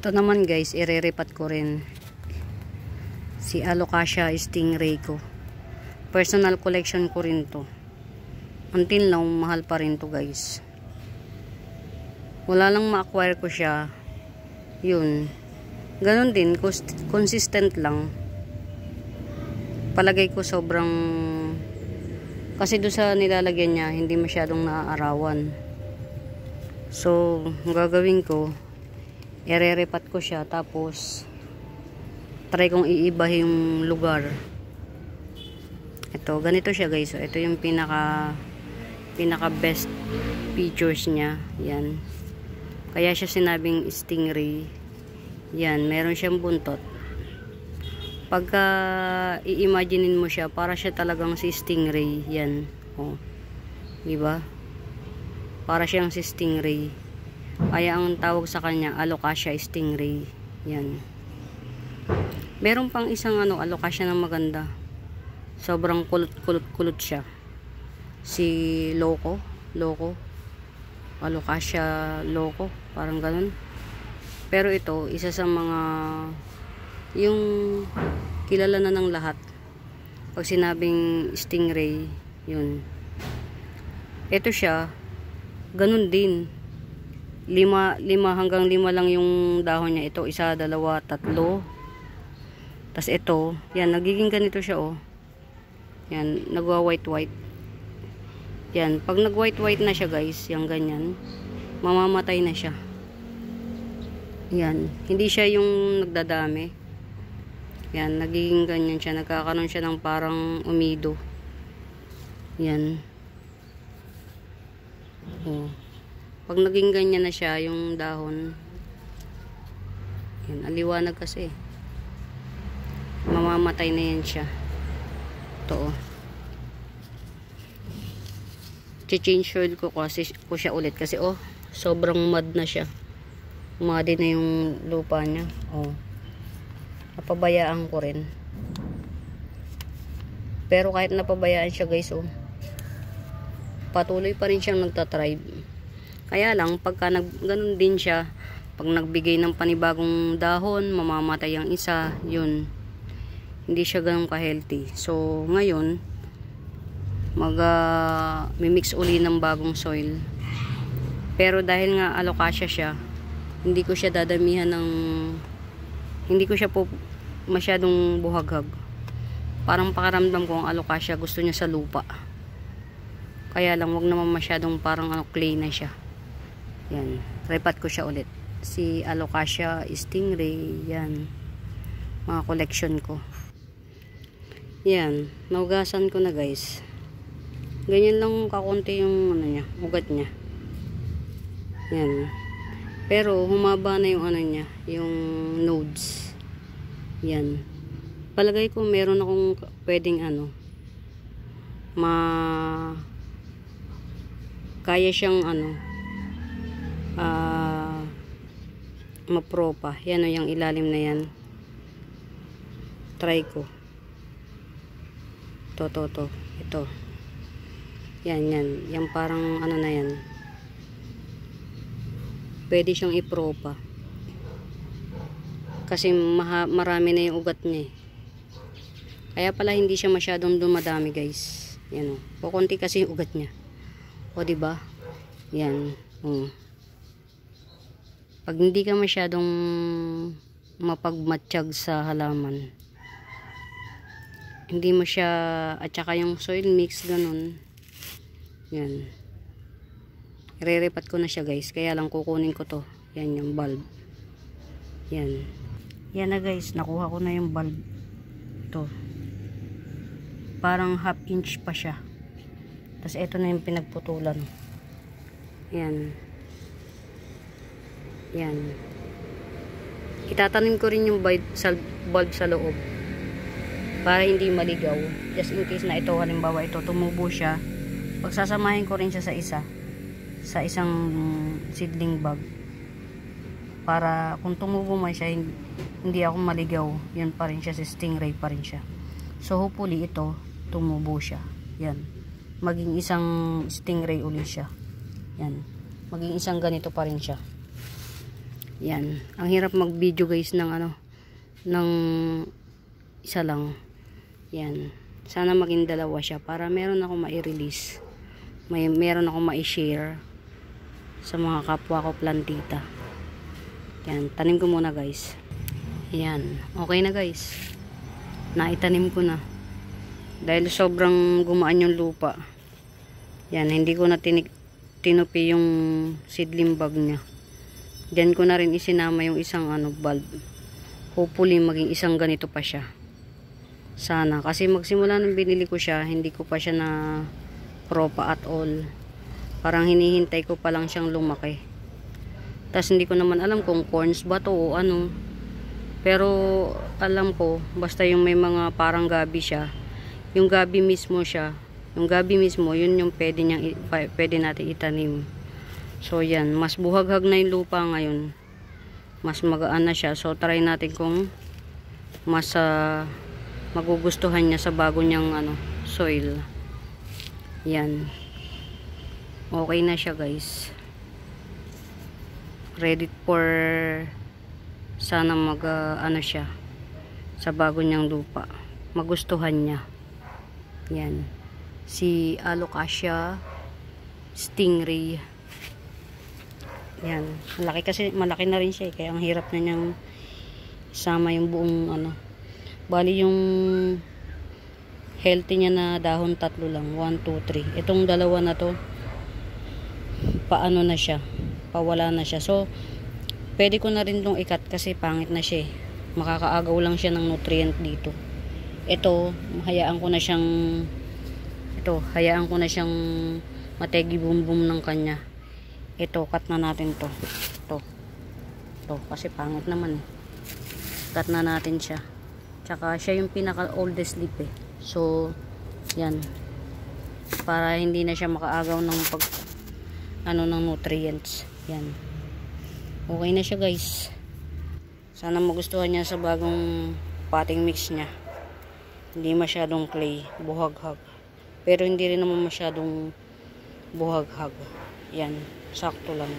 Ito naman guys, ireripat ko rin si Alocasia stingray ko. Personal collection ko rin to. Until now, mahal pa rin to guys. Wala lang ma-acquire ko siya. Yun. Ganon din, consistent lang. Palagay ko sobrang, kasi doon sa nilalagyan niya, hindi masyadong naaarawan. So, ang gagawin ko, ireripat ko siya, tapos try kong iiba yung lugar. Ito, ganito siya guys. So, ito yung pinaka best features niya. Yan. Kaya siya sinabing stingray. Yan, meron siyang buntot. Pagka i-imaginein mo siya, para siya talagang si stingray. Yan. Oh. Diba? Para siyang si stingray. Kaya ang tawag sa kanya, Alocasia stingray. Yan. Meron pang isang Alocasia na maganda. Sobrang kulot siya. Si Loco. Alocasia Loco. Parang ganun. Pero ito, isa sa mga yung kilala na ng lahat. Pag sinabing stingray, yun. Ito siya, ganun din. 5 hanggang 5 lang yung dahon niya. Ito, 1, 2, 3. Tas ito, yan, nagiging ganito siya, oh. Yan, nagwa white. Yan, pag nag white na siya guys, yung ganyan, mamamatay na siya. Yan, hindi siya yung nagdadami. Yan, nagiging ganyan siya, nagkakaroon siya ng parang umido. Yan. Oh. Pag naging ganyan na siya, yung dahon, yan, aliwanag kasi. Mamamatay na yan siya. Ito, oh. Change soil ko siya ulit kasi oh, sobrang mud na siya. Muddy na yung lupa niya. Oh. Napabayaan ko rin. Pero kahit napabayaan siya guys, oh, patuloy pa rin siyang nagtatribe. Kaya lang, pagka ganun din siya, pag nagbigay ng panibagong dahon, mamamatay ang isa, yun. Hindi siya ganun ka-healthy. So, ngayon, mimix uli ng bagong soil. Pero dahil nga Alocasia siya, hindi ko siya dadamihan ng, hindi ko siya po masyadong buhaghag. Parang pakaramdam ko ang Alocasia gusto niya sa lupa. Kaya lang, wag naman masyadong parang clay na siya. Yan, repat ko siya ulit. Si Alocasia stingray, yan. Mga collection ko. Yan, naugasan ko na guys. Ganyan lang kakunti yung niya, ugat niya. Yan. Pero humaba na yung niya, yung nodes. Yan. Palagay ko meron akong pwedeng kaya siyang mapropa. Yan o, yung ilalim na yan. Try ko. Ito. Yan. Yung parang na yan. Pwede siyang ipropa. Kasi marami na yung ugat niya eh. Kaya pala hindi siya masyadong dumadami guys. Yan o. Kukunti kasi yung ugat niya. O diba? Yan. O. Pag hindi ka masyadong mapagmatsyag sa halaman, hindi mo siya, at saka yung soil mix ganun. Yan. Ireripat ko na siya guys. Kaya lang kukunin ko to. Yan yung bulb. Yan. Yan na guys. Nakuha ko na yung bulb. Ito. Parang 1/2 inch pa siya. Tapos ito na yung pinagputulan. Yan. Yan. Itatanim ko rin yung bulb sa loob. Para hindi maligaw. Just in case na ito, halimbawa ito, tumubo siya. Pagsasamahin ko rin siya sa isang seedling bag. Para kung tumubo man siya, hindi ako maligaw. Yan pa rin siya, si stingray pa rin siya. So hopefully ito, tumubo siya. Yan. Maging isang stingray ulit siya. Yan. Maging isang ganito pa rin siya. Yan. Ang hirap mag-video guys ng ng isa lang. Yan. Sana maging dalawa siya para meron ako mai-release. Meron ako mai-share sa mga kapwa ko plantita. Yan. Tanim ko muna guys. Yan. Okay na guys. Naitanim ko na. Dahil sobrang gumaan yung lupa. Yan. Hindi ko na tinupi yung seedling bag niya. Diyan ko na rin isinama yung isang bulb. Hopefully maging isang ganito pa siya. Sana. Kasi magsimula nung binili ko siya, hindi ko pa siya na propa at all. Parang hinihintay ko pa lang siyang lumaki. Tapos hindi ko naman alam kung corns ba to o ano. Pero alam ko, basta yung may mga parang gabi siya. Yung gabi mismo siya. Yung gabi mismo, yun yung pwede natin itanim. So yan, mas buhaghag na yung lupa ngayon. Mas magaan na siya. So try natin kung mas magugustuhan niya sa bago niyang soil. Yan. Okay na siya guys. Ready for sana siya sa bago niyang lupa. Magustuhan niya. Yan. Si Alocasia stingray. Yan. Malaki na rin siya kaya ang hirap na niyang sama yung buong Bali yung healthy niya na dahon 3 lang. 1, 2, 3. Itong dalawa na to paano na siya. Pawala na siya. So pwede ko na rin itong ikat kasi pangit na siya. Makakaagaw lang siya ng nutrient dito. Ito, hayaan ko na siyang mategi bumbum ng kanya. Ito, cut na natin to. Ito, kasi pangit naman. Cut na natin siya. Tsaka siya yung pinaka oldest leaf eh. So, yan. Para hindi na siya makaagaw ng ng nutrients. Yan. Okay na siya guys. Sana magustuhan niya sa bagong potting mix niya. Hindi masyadong clay, buhaghag. Pero hindi rin naman masyadong buhaghag. Yan, sakto lang.